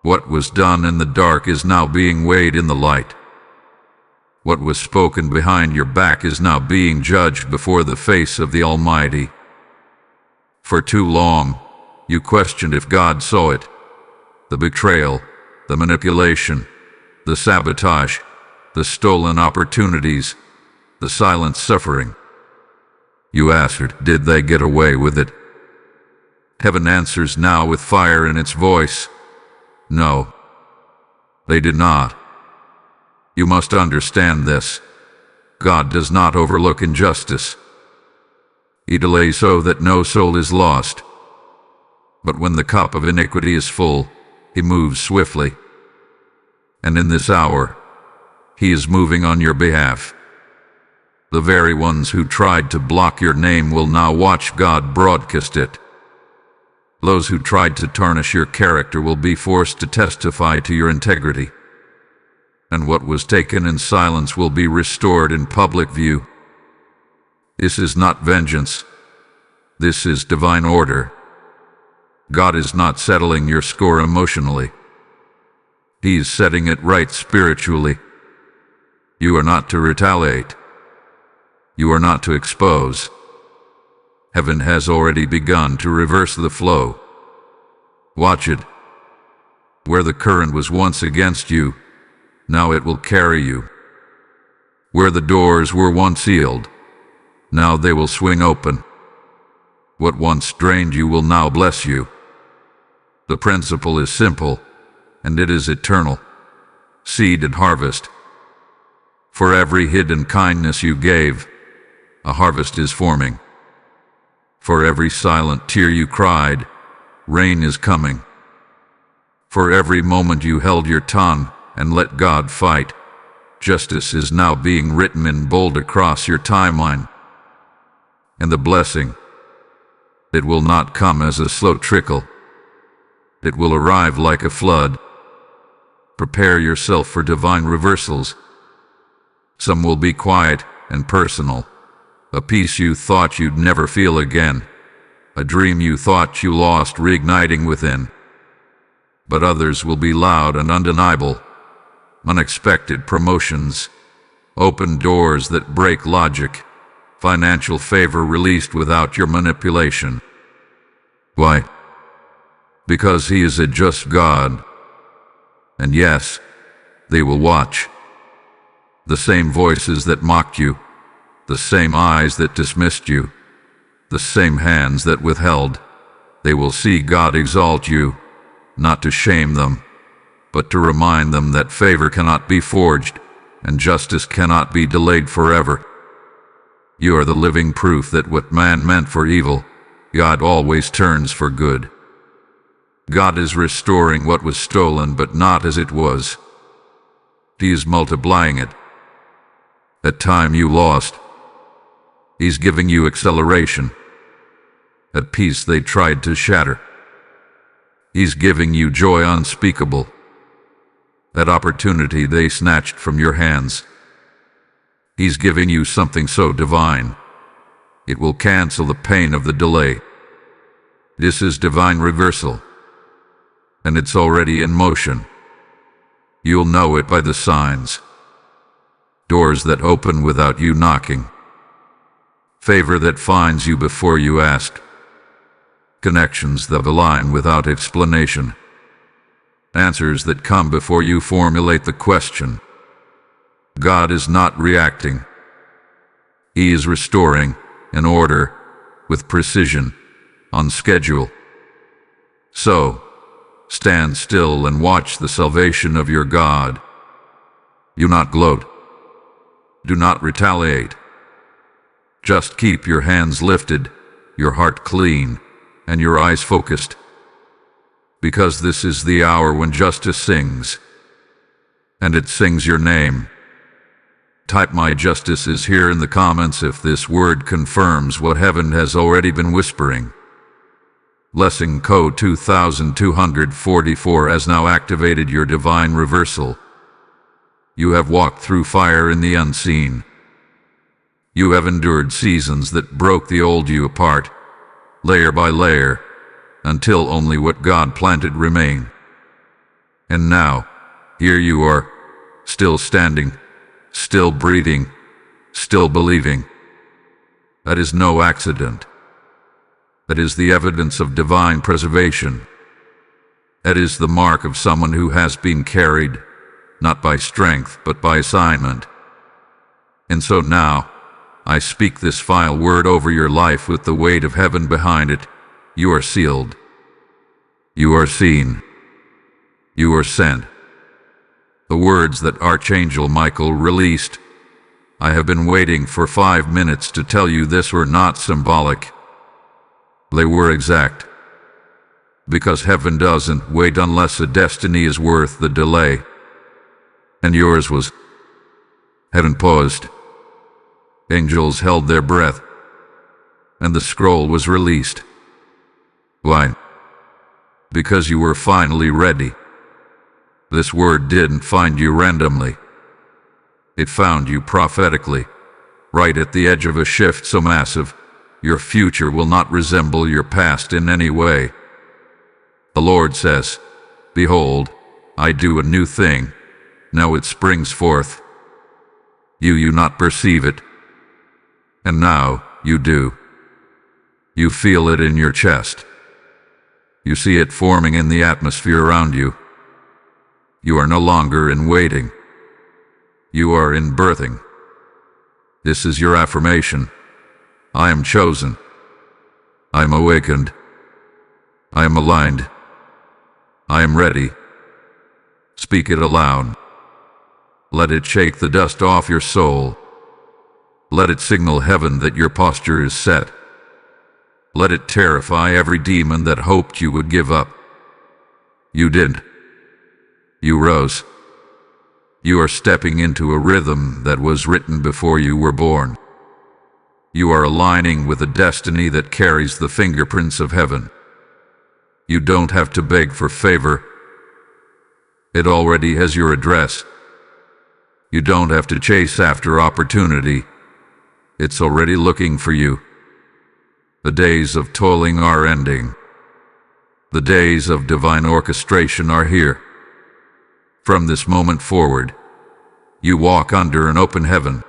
What was done in the dark is now being weighed in the light. What was spoken behind your back is now being judged before the face of the Almighty. For too long, you questioned if God saw it. The betrayal, the manipulation, the sabotage, the stolen opportunities, the silent suffering. You asked, did they get away with it? Heaven answers now with fire in its voice. No, they did not. You must understand this. God does not overlook injustice. He delays so that no soul is lost. But when the cup of iniquity is full, he moves swiftly. And in this hour, he is moving on your behalf. The very ones who tried to block your name will now watch God broadcast it. Those who tried to tarnish your character will be forced to testify to your integrity. And what was taken in silence will be restored in public view. This is not vengeance. This is divine order. God is not settling your score emotionally. He is setting it right spiritually. You are not to retaliate. You are not to expose. Heaven has already begun to reverse the flow. Watch it. Where the current was once against you, now it will carry you. Where the doors were once sealed, now they will swing open. What once drained you will now bless you. The principle is simple, and it is eternal. Seed and harvest. For every hidden kindness you gave, a harvest is forming. For every silent tear you cried, rain is coming. For every moment you held your tongue and let God fight, justice is now being written in bold across your timeline. And the blessing, it will not come as a slow trickle. It will arrive like a flood. Prepare yourself for divine reversals. Some will be quiet and personal. A peace you thought you'd never feel again. A dream you thought you lost reigniting within. But others will be loud and undeniable. Unexpected promotions. Open doors that break logic. Financial favor released without your manipulation. Why? Because He is a just God. And yes, they will watch. The same voices that mocked you, the same eyes that dismissed you, the same hands that withheld, they will see God exalt you, not to shame them, but to remind them that favor cannot be forged and justice cannot be delayed forever. You are the living proof that what man meant for evil, God always turns for good. God is restoring what was stolen, but not as it was. He is multiplying it. At time you lost, He's giving you acceleration. At peace they tried to shatter, He's giving you joy unspeakable. That opportunity they snatched from your hands, He's giving you something so divine, it will cancel the pain of the delay. This is divine reversal, and it's already in motion. You'll know it by the signs. Doors that open without you knocking. Favor that finds you before you ask. Connections that align without explanation. Answers that come before you formulate the question. God is not reacting. He is restoring in order, with precision, on schedule. So, stand still and watch the salvation of your God. Do not gloat. Do not retaliate. Just keep your hands lifted, your heart clean, and your eyes focused. Because this is the hour when justice sings, and it sings your name. Type "My justice is here" in the comments if this word confirms what heaven has already been whispering. Blessing code 2244 has now activated your divine reversal. You have walked through fire in the unseen. You have endured seasons that broke the old you apart, layer by layer, until only what God planted remained. And now, here you are, still standing, still breathing, still believing. That is no accident. That is the evidence of divine preservation. That is the mark of someone who has been carried, not by strength, but by assignment. And so now, I speak this vile word over your life with the weight of heaven behind it. You are sealed. You are seen. You are sent. The words that Archangel Michael released. I have been waiting for 5 minutes to tell you this were not symbolic. They were exact. Because heaven doesn't wait unless a destiny is worth the delay. And yours was. Heaven paused. Angels held their breath. And the scroll was released. Why? because you were finally ready. This word didn't find you randomly. It found you prophetically, right at the edge of a shift so massive, your future will not resemble your past in any way. The Lord says, "Behold, I do a new thing. Now it springs forth. You not perceive it. And now you do. You feel it in your chest. You see it forming in the atmosphere around you. You are no longer in waiting. You are in birthing. This is your affirmation. I am chosen. I am awakened. I am aligned. I am ready. Speak it aloud. Let it shake the dust off your soul. Let it signal heaven that your posture is set. Let it terrify every demon that hoped you would give up. You did. You rose. You are stepping into a rhythm that was written before you were born. You are aligning with a destiny that carries the fingerprints of heaven. You don't have to beg for favor. It already has your address. You don't have to chase after opportunity. It's already looking for you. The days of toiling are ending. The days of divine orchestration are here. From this moment forward, you walk under an open heaven.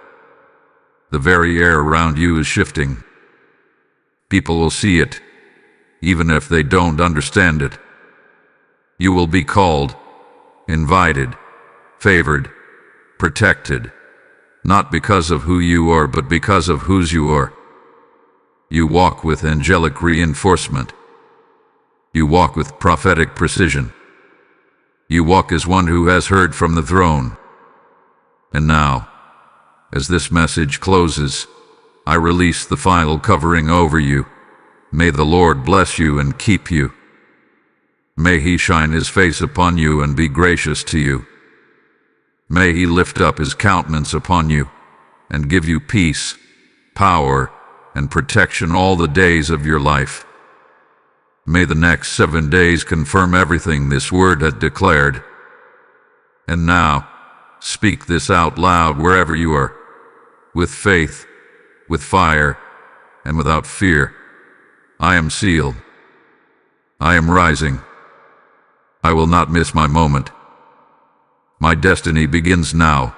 The very air around you is shifting. People will see it, even if they don't understand it. You will be called, invited, favored, protected, not because of who you are, but because of whose you are. You walk with angelic reinforcement. You walk with prophetic precision. You walk as one who has heard from the throne. And now, as this message closes, I release the final covering over you. May the Lord bless you and keep you. May He shine His face upon you and be gracious to you. May He lift up His countenance upon you and give you peace, power, and protection all the days of your life. May the next 7 days confirm everything this word had declared. And now, speak this out loud wherever you are, with faith, with fire, and without fear. I am sealed. I am rising. I will not miss my moment. My destiny begins now.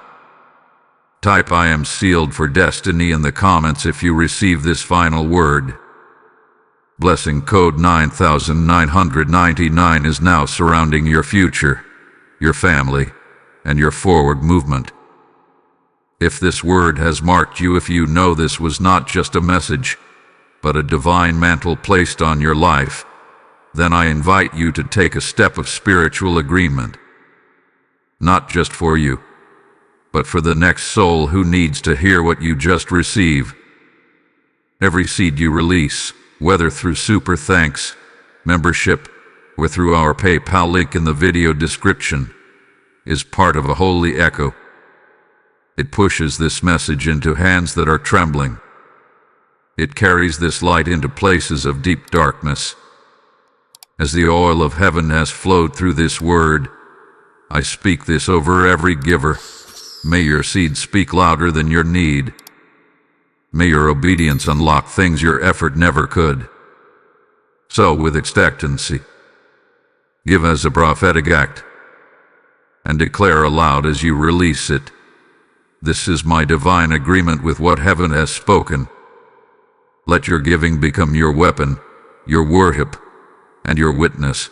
Type "I am sealed for destiny" in the comments if you receive this final word. Blessing code 9999 is now surrounding your future, your family, and your forward movement. If this word has marked you, if you know this was not just a message, but a divine mantle placed on your life, then I invite you to take a step of spiritual agreement. Not just for you, but for the next soul who needs to hear what you just received. Every seed you release, whether through super thanks, membership, or through our PayPal link in the video description, is part of a holy echo. It pushes this message into hands that are trembling. It carries this light into places of deep darkness. As the oil of heaven has flowed through this word, I speak this over every giver. May your seed speak louder than your need. May your obedience unlock things your effort never could. So with expectancy, give as a prophetic act, and declare aloud as you release it, "This is my divine agreement with what heaven has spoken." Let your giving become your weapon, your worship, and your witness.